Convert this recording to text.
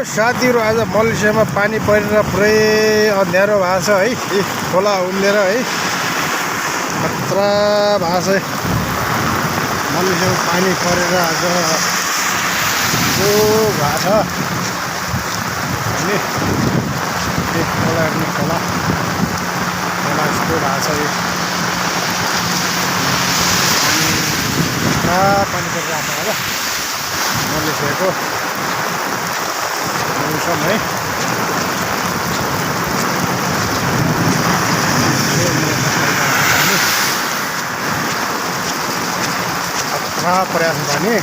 साथीहरु आज मलेसियामा पानी परेर पुरै अँध्यारो भएको छ है। खोला उम्लेर है खतरा भएको छ। मलेसियामा पानी परेर आज यो भएको छ नि खोला हेर्नु खोला यस्तो भएको छ। यो पानी परिरहेको छ मलेसियाको मौसम है। खतरा परेको छ पानी।